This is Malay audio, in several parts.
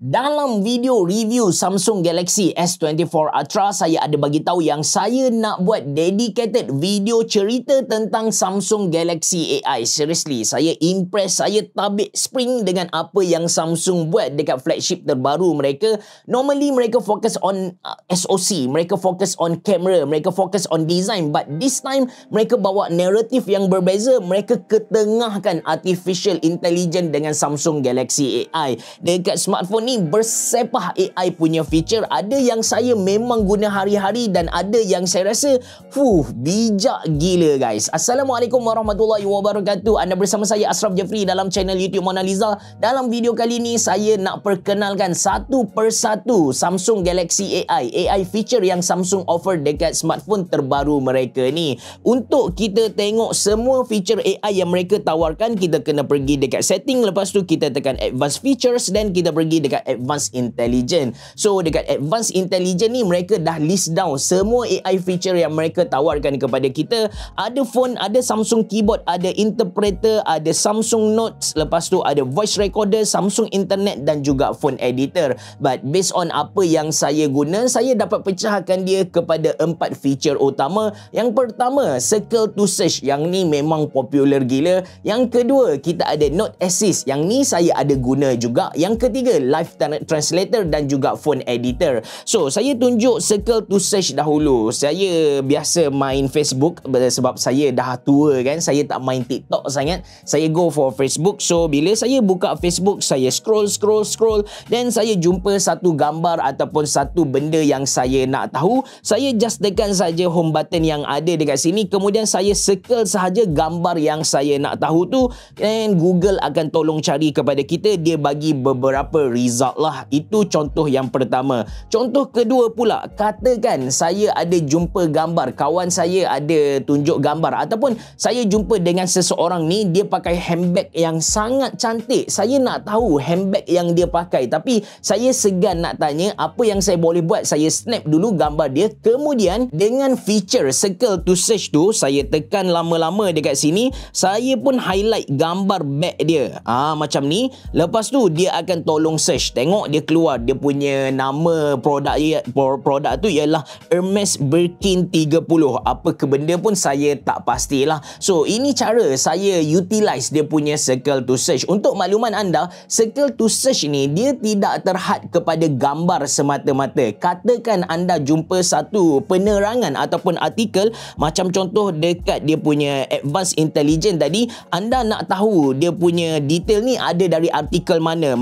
Dalam video review Samsung Galaxy S24 Ultra, saya ada bagi tahu yang saya nak buat dedicated video cerita tentang Samsung Galaxy AI. Seriously, saya impress, saya tabik spring dengan apa yang Samsung buat dekat flagship terbaru mereka. Normally mereka fokus on SoC, mereka fokus on camera, mereka fokus on design, but this time mereka bawa naratif yang berbeza. Mereka ketengahkan artificial intelligence dengan Samsung Galaxy AI. Dekat smartphone ni bersepah AI punya feature. Ada yang saya memang guna hari-hari dan ada yang saya rasa bijak gila guys. Assalamualaikum warahmatullahi wabarakatuh. Anda bersama saya Ashraf Jeffrey dalam channel YouTube Mona Lisa. Dalam video kali ini saya nak perkenalkan satu persatu Samsung Galaxy AI feature yang Samsung offer dekat smartphone terbaru mereka ni. Untuk kita tengok semua feature AI yang mereka tawarkan, kita kena pergi dekat setting, lepas tu kita tekan advanced features dan kita pergi dekat advanced intelligence. So dekat advanced intelligence ni mereka dah list down semua AI feature yang mereka tawarkan kepada kita. Ada phone, ada Samsung keyboard, ada interpreter, ada Samsung Notes, lepas tu ada voice recorder, Samsung internet dan juga phone editor. But based on apa yang saya guna, saya dapat pecahkan dia kepada 4 feature utama. Yang pertama, circle to search, yang ni memang popular gila. Yang kedua, kita ada Note Assist, yang ni saya ada guna juga. Yang ketiga, live translator dan juga phone editor. So saya tunjuk circle to search dahulu. Saya biasa main Facebook sebab saya dah tua kan, saya tak main TikTok sangat. Saya go for Facebook. So bila saya buka Facebook, saya scroll dan saya jumpa satu gambar ataupun satu benda yang saya nak tahu. Saya just tekan saja home button yang ada dekat sini, kemudian saya circle sahaja gambar yang saya nak tahu tu, dan Google akan tolong cari kepada kita. Dia bagi beberapa result lah. Itu contoh yang pertama. Contoh kedua pula, katakan saya ada jumpa gambar, kawan saya ada tunjuk gambar, ataupun saya jumpa dengan seseorang ni, dia pakai handbag yang sangat cantik. Saya nak tahu handbag yang dia pakai, tapi saya segan nak tanya. Apa yang saya boleh buat, saya snap dulu gambar dia, kemudian dengan feature circle to search tu, saya tekan lama-lama dekat sini, saya pun highlight gambar bag dia. Macam ni. Lepas tu dia akan tolong search. Tengok dia keluar, dia punya nama produk tu ialah Hermes Birkin 30. Apa ke benda pun saya tak pastilah. So ini cara saya utilize dia punya circle to search. Untuk makluman anda, circle to search ni dia tidak terhad kepada gambar semata-mata. Katakan anda jumpa satu penerangan ataupun artikel, macam contoh dekat dia punya advanced intelligence tadi, anda nak tahu dia punya detail ni ada dari artikel mana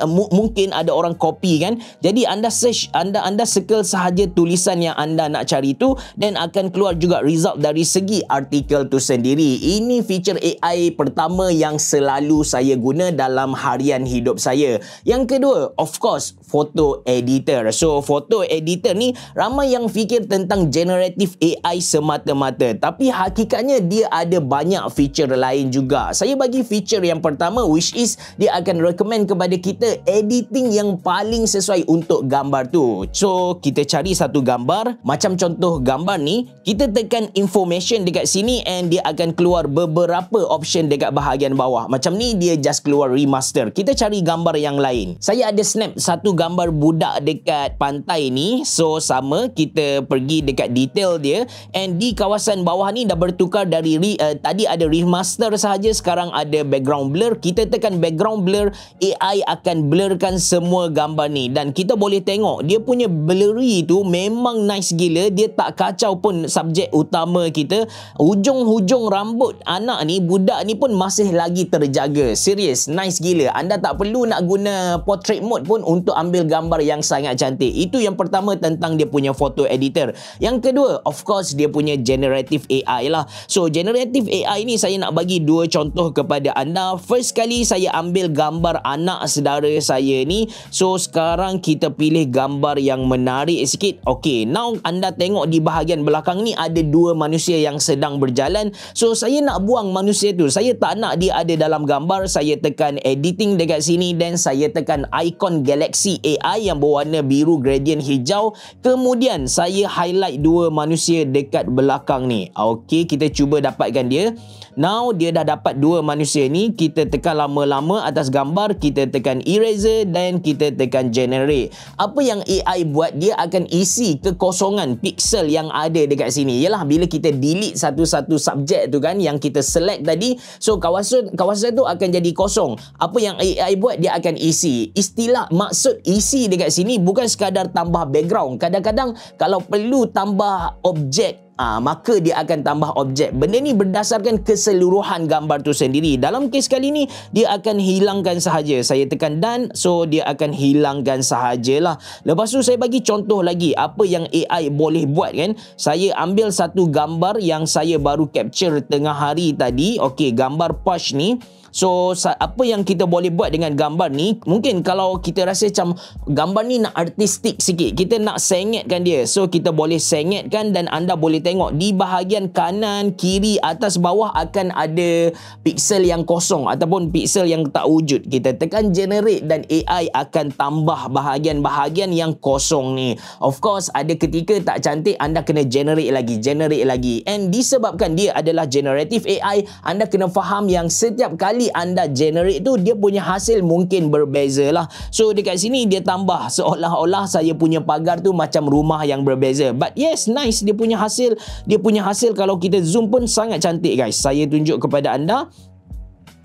mungkin ada orang copy kan. Jadi anda search, anda circle sahaja tulisan yang anda nak cari tu, dan akan keluar juga result dari segi artikel tu sendiri. Ini feature AI pertama yang selalu saya guna dalam harian hidup saya. Yang kedua, of course, photo editor. So photo editor ni ramai yang fikir tentang generative AI semata-mata, tapi hakikatnya dia ada banyak feature lain juga. Saya bagi feature yang pertama, which is dia akan recommend kepada kita editing yang paling sesuai untuk gambar tu. So kita cari satu gambar, macam contoh gambar ni, kita tekan information dekat sini and dia akan keluar beberapa option dekat bahagian bawah. Macam ni dia just keluar remaster. Kita cari gambar yang lain. Saya ada snap satu gambar budak dekat pantai ni. So sama, kita pergi dekat detail dia, and di kawasan bawah ni dah bertukar dari tadi ada remaster sahaja, sekarang ada background blur. Kita tekan background blur, AI akan blurkan semua gambar ni, dan kita boleh tengok dia punya blurry tu memang nice gila. Dia tak kacau pun subjek utama kita. Hujung-hujung rambut anak ni, budak ni pun masih lagi terjaga. Serius, nice gila. Anda tak perlu nak guna portrait mode pun untuk ambil gambar yang sangat cantik. Itu yang pertama tentang dia punya photo editor. Yang kedua, of course, dia punya generative AI lah. So generative AI ni saya nak bagi dua contoh kepada anda. First kali saya ambil gambar anak saudara saya ni. So sekarang kita pilih gambar yang menarik sikit. Okay, now anda tengok di bahagian belakang ni ada dua manusia yang sedang berjalan. So saya nak buang manusia tu, saya tak nak dia ada dalam gambar. Saya tekan editing dekat sini dan saya tekan ikon Galaxy AI yang berwarna biru gradient hijau. Kemudian saya highlight dua manusia dekat belakang ni. Okay, kita cuba dapatkan dia. Now dia dah dapat dua manusia ni. Kita tekan lama-lama atas gambar, kita tekan eraser, kita dan kita tekan generate. Apa yang AI buat, dia akan isi kekosongan pixel yang ada dekat sini. Yalah, bila kita delete satu-satu subjek tu kan yang kita select tadi, so kawasan tu akan jadi kosong. Apa yang AI buat, dia akan isi. Istilah maksud isi dekat sini bukan sekadar tambah background. Kadang-kadang kalau perlu tambah objek, maka dia akan tambah objek. Benda ni berdasarkan keseluruhan gambar tu sendiri. Dalam kes kali ni, dia akan hilangkan sahaja. Saya tekan done, so dia akan hilangkan sahajalah. Lepas tu saya bagi contoh lagi apa yang AI boleh buat kan. Saya ambil satu gambar yang saya baru capture tengah hari tadi. Okey, gambar Porsche ni. So, apa yang kita boleh buat dengan gambar ni, mungkin kalau kita rasa macam gambar ni nak artistik sikit, kita nak sengetkan dia. So, kita boleh sengetkan dan anda boleh tengok di bahagian kanan, kiri, atas, bawah akan ada pixel yang kosong ataupun pixel yang tak wujud. Kita tekan generate dan AI akan tambah bahagian-bahagian yang kosong ni. Of course, ada ketika tak cantik, anda kena generate lagi. And disebabkan dia adalah generative AI, anda kena faham yang setiap kali anda generate tu, dia punya hasil mungkin berbeza lah. So dekat sini dia tambah seolah-olah saya punya pagar tu macam rumah yang berbeza. But yes, nice, dia punya hasil kalau kita zoom pun sangat cantik guys. Saya tunjuk kepada anda.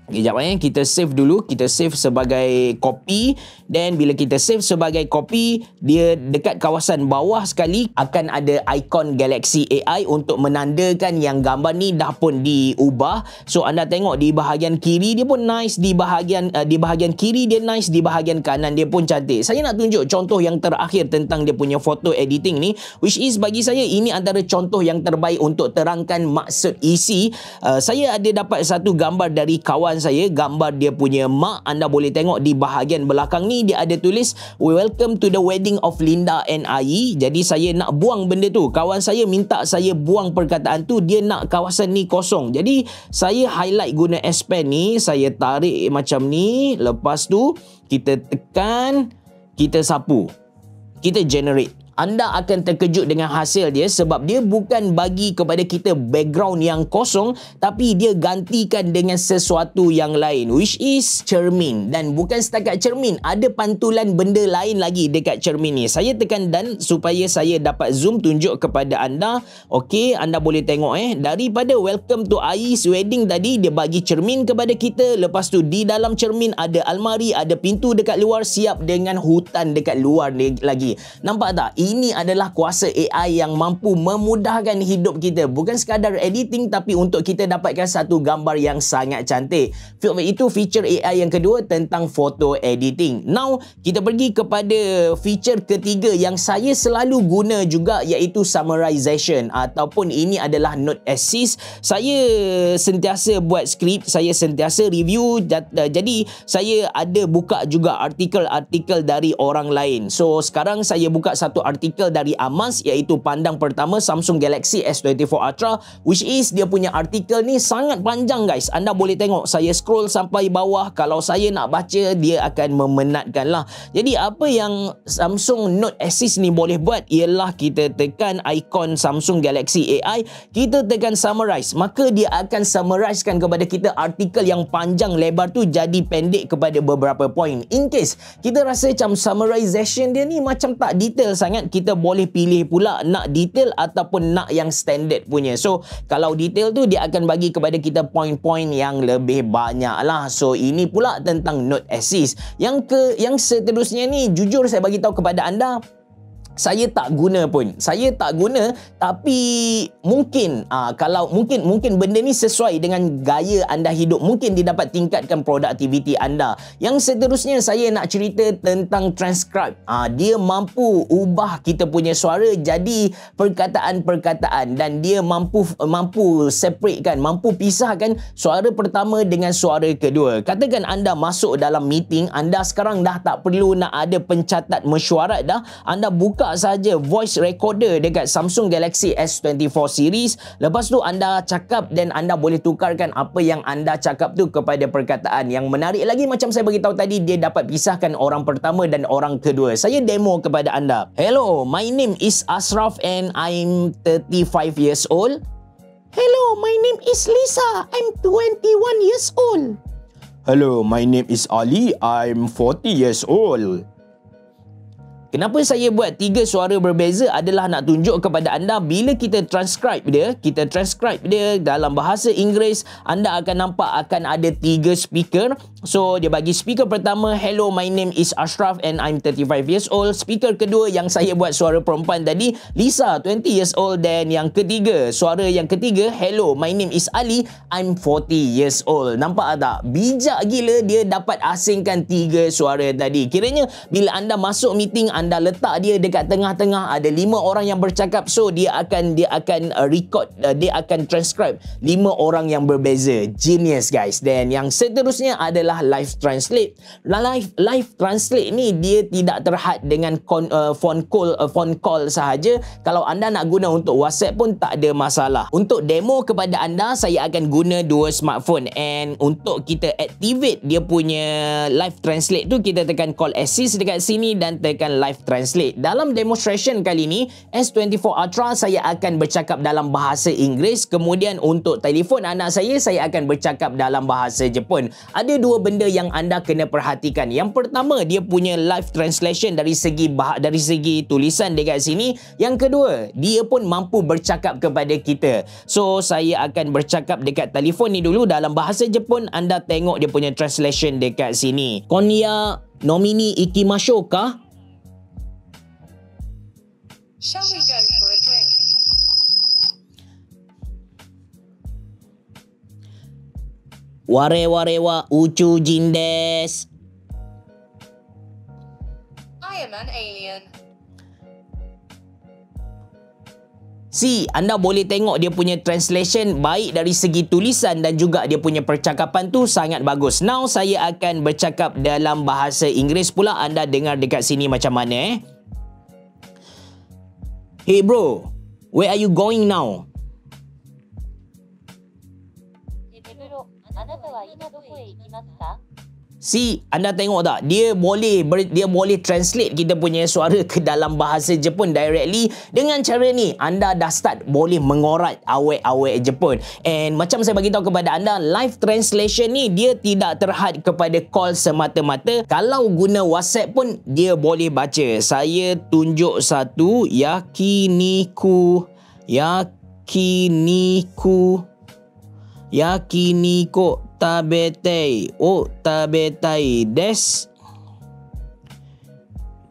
Sekejap kita save dulu. Kita save sebagai copy. Dan bila kita save sebagai copy, dia dekat kawasan bawah sekali akan ada ikon Galaxy AI untuk menandakan yang gambar ni dah pun diubah. So anda tengok di bahagian kiri dia pun nice, di bahagian kiri dia nice, di bahagian kanan dia pun cantik. Saya nak tunjuk contoh yang terakhir tentang dia punya photo editing ni, which is bagi saya ini antara contoh yang terbaik untuk terangkan maksud isi. Saya ada dapat satu gambar dari kawan saya, gambar dia punya mak. Anda boleh tengok di bahagian belakang ni dia ada tulis welcome to the wedding of Linda and Ai. Jadi saya nak buang benda tu. Kawan saya minta saya buang perkataan tu, dia nak kawasan ni kosong. Jadi saya highlight guna S Pen ni, saya tarik macam ni, lepas tu kita tekan, kita sapu, kita generate. Anda akan terkejut dengan hasil dia sebab dia bukan bagi kepada kita background yang kosong, tapi dia gantikan dengan sesuatu yang lain, which is cermin. Dan bukan setakat cermin, ada pantulan benda lain lagi dekat cermin ni. Saya tekan done supaya saya dapat zoom tunjuk kepada anda. Okey, anda boleh tengok daripada welcome to Ai's wedding tadi, dia bagi cermin kepada kita. Lepas tu di dalam cermin ada almari, ada pintu dekat luar siap dengan hutan dekat luar lagi. Nampak tak? Ini adalah kuasa AI yang mampu memudahkan hidup kita. Bukan sekadar editing, tapi untuk kita dapatkan satu gambar yang sangat cantik. Itu feature AI yang kedua tentang photo editing. Now, kita pergi kepada feature ketiga yang saya selalu guna juga, iaitu summarization ataupun ini adalah note assist. Saya sentiasa buat skrip, saya sentiasa review, jadi saya ada buka juga artikel-artikel dari orang lain. So, sekarang saya buka satu artikel dari Amas, iaitu pandang pertama Samsung Galaxy S24 Ultra, which is dia punya artikel ni sangat panjang guys. Anda boleh tengok, saya scroll sampai bawah. Kalau saya nak baca, dia akan memenatkan lah. Jadi apa yang Samsung Note Assist ni boleh buat ialah kita tekan ikon Samsung Galaxy AI, kita tekan summarize, maka dia akan summarizekan kepada kita artikel yang panjang lebar tu jadi pendek kepada beberapa poin. In case kita rasa macam summarization dia ni macam tak detail sangat, kita boleh pilih pula nak detail ataupun nak yang standard punya. So kalau detail tu dia akan bagi kepada kita poin-poin yang lebih banyak lah. So ini pula tentang Note Assist. Yang seterusnya ni, jujur saya bagi tahu kepada anda, saya tak guna pun. Saya tak guna, tapi mungkin kalau mungkin benda ni sesuai dengan gaya anda hidup, mungkin dia dapat tingkatkan produktiviti anda. Yang seterusnya saya nak cerita tentang transcribe. Dia mampu ubah kita punya suara jadi perkataan-perkataan, dan dia mampu separatekan, mampu pisahkan suara pertama dengan suara kedua. Katakan anda masuk dalam meeting, anda sekarang dah tak perlu nak ada pencatat mesyuarat dah. Anda buka saja voice recorder dekat Samsung Galaxy S24 series. Lepas tu anda cakap dan anda boleh tukarkan apa yang anda cakap tu kepada perkataan. Yang menarik lagi, macam saya beritahu tadi, dia dapat pisahkan orang pertama dan orang kedua. Saya demo kepada anda. Hello, my name is Ashraf and I'm 35 years old. Hello, my name is Lisa. I'm 21 years old. Hello, my name is Ali. I'm 40 years old. Kenapa saya buat 3 suara berbeza adalah nak tunjuk kepada anda bila kita transcribe dia dalam bahasa Inggeris, anda akan nampak akan ada 3 speaker. So, dia bagi speaker pertama, hello, my name is Ashraf and I'm 35 years old. Speaker kedua yang saya buat suara perempuan tadi, Lisa, 20 years old. Dan yang ketiga, suara yang ketiga, hello, my name is Ali, I'm 40 years old. Nampak tak? Bijak gila dia dapat asingkan 3 suara tadi. Kiranya bila anda masuk meeting, anda letak dia dekat tengah-tengah, ada 5 orang yang bercakap, so dia akan record, dia akan transcribe 5 orang yang berbeza. Genius guys. Dan yang seterusnya adalah live translate. Live translate ni dia tidak terhad dengan phone call sahaja. Kalau anda nak guna untuk WhatsApp pun tak ada masalah. Untuk demo kepada anda, saya akan guna 2 smartphone, and untuk kita activate dia punya live translate tu, kita tekan call assist dekat sini dan tekan live translate. Dalam demonstration kali ni, S24 Ultra saya akan bercakap dalam bahasa Inggeris, kemudian untuk telefon anak saya akan bercakap dalam bahasa Jepun. Ada 2 benda yang anda kena perhatikan. Yang pertama, dia punya live translation dari segi tulisan dekat sini. Yang kedua, dia pun mampu bercakap kepada kita. So, saya akan bercakap dekat telefon ni dulu dalam bahasa Jepun. Anda tengok dia punya translation dekat sini. Konya nomini ikimasho ka? Shall we go for a drink? Ware wa uchujin desu. I am an alien. Anda boleh tengok dia punya translation baik dari segi tulisan dan juga dia punya percakapan tu sangat bagus. Now saya akan bercakap dalam bahasa Inggeris pula. Anda dengar dekat sini macam mana Hey bro, where are you going now? Anda tengok tak? Dia boleh translate kita punya suara ke dalam bahasa Jepun directly. Dengan cara ni, anda dah start boleh mengorat awek-awek Jepun. And macam saya bagi tahu kepada anda, live translation ni dia tidak terhad kepada call semata-mata. Kalau guna WhatsApp pun dia boleh baca. Saya tunjuk satu, yakiniku tabetai tabetai desu.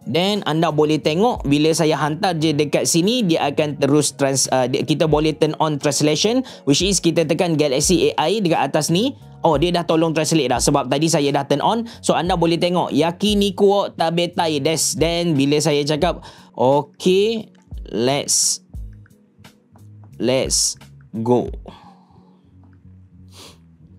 Dan anda boleh tengok bila saya hantar je dekat sini, dia akan terus kita boleh turn on translation, which is kita tekan Galaxy AI dekat atas ni. Oh, dia dah tolong translate dah sebab tadi saya dah turn on. So anda boleh tengok yakiniku wo tabetai desu. Dan bila saya cakap okay, let's go,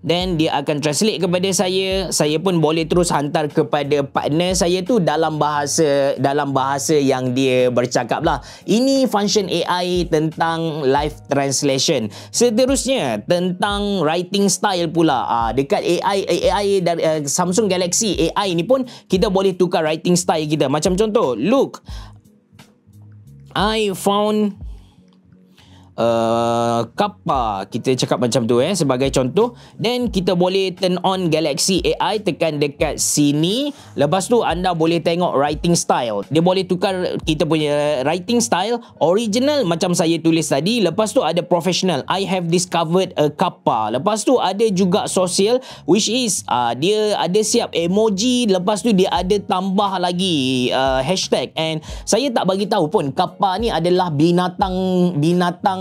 then dia akan translate kepada saya. Saya pun boleh terus hantar kepada partner saya tu dalam bahasa yang dia bercakap lah. Ini function AI tentang live translation. Seterusnya tentang writing style pula. Dekat AI dari Samsung Galaxy AI ni pun kita boleh tukar writing style kita. Macam contoh, look, I found kappa, kita cakap macam tu sebagai contoh. Dan kita boleh turn on Galaxy AI, tekan dekat sini. Lepas tu anda boleh tengok writing style. Dia boleh tukar kita punya writing style. Original macam saya tulis tadi. Lepas tu ada professional, I have discovered a kappa. Lepas tu ada juga social, which is dia ada siap emoji. Lepas tu dia ada tambah lagi hashtag. And saya tak bagi tahu pun kappa ni adalah binatang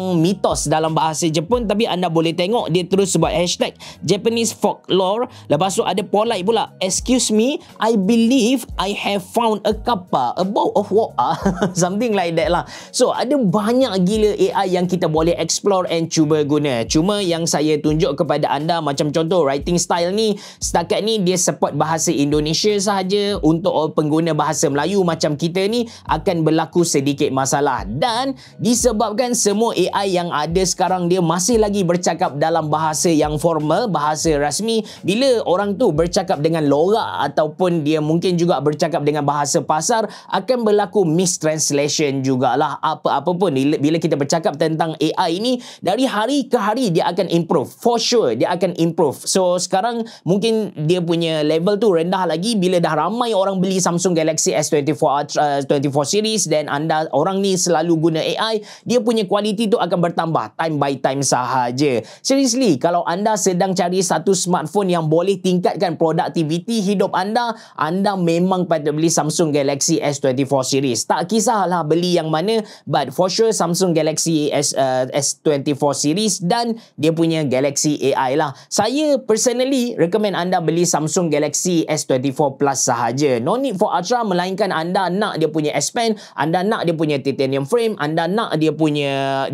mitos dalam bahasa Jepun, tapi anda boleh tengok dia terus buat hashtag Japanese folklore. Lepas tu ada polite pula, excuse me, I believe I have found a kappa, a bowl of water. Something like that lah. So ada banyak gila AI yang kita boleh explore and cuba guna. Cuma yang saya tunjuk kepada anda, macam contoh writing style ni, setakat ni dia support bahasa Indonesia sahaja. Untuk pengguna bahasa Melayu macam kita ni akan berlaku sedikit masalah. Dan disebabkan semua AI AI yang ada sekarang dia masih lagi bercakap dalam bahasa yang formal, bahasa rasmi. Bila orang tu bercakap dengan lorak ataupun dia mungkin juga bercakap dengan bahasa pasar, akan berlaku mistranslation jugalah. Apa-apa pun bila kita bercakap tentang AI ini, dari hari ke hari dia akan improve. For sure dia akan improve. So sekarang mungkin dia punya level tu rendah lagi. Bila dah ramai orang beli Samsung Galaxy S24 Ultra, 24 series, dan anda orang ni selalu guna AI, dia punya kualiti tu akan bertambah time by time sahaja. Seriously, kalau anda sedang cari satu smartphone yang boleh tingkatkan produktiviti hidup anda, anda memang patut beli Samsung Galaxy S24 series. Tak kisahlah beli yang mana, but for sure Samsung Galaxy S24 series dan dia punya Galaxy AI lah. Saya personally recommend anda beli Samsung Galaxy S24 Plus sahaja. No need for Ultra, melainkan anda nak dia punya S Pen, anda nak dia punya titanium frame, anda nak dia punya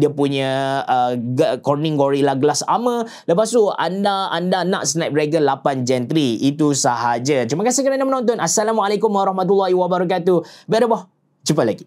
Corning Gorilla Glass Armor. Lepas tu anda nak Snapdragon 8 Gen 3. Itu sahaja. Terima kasih kerana menonton. Assalamualaikum warahmatullahi wabarakatuh. Jumpa lagi.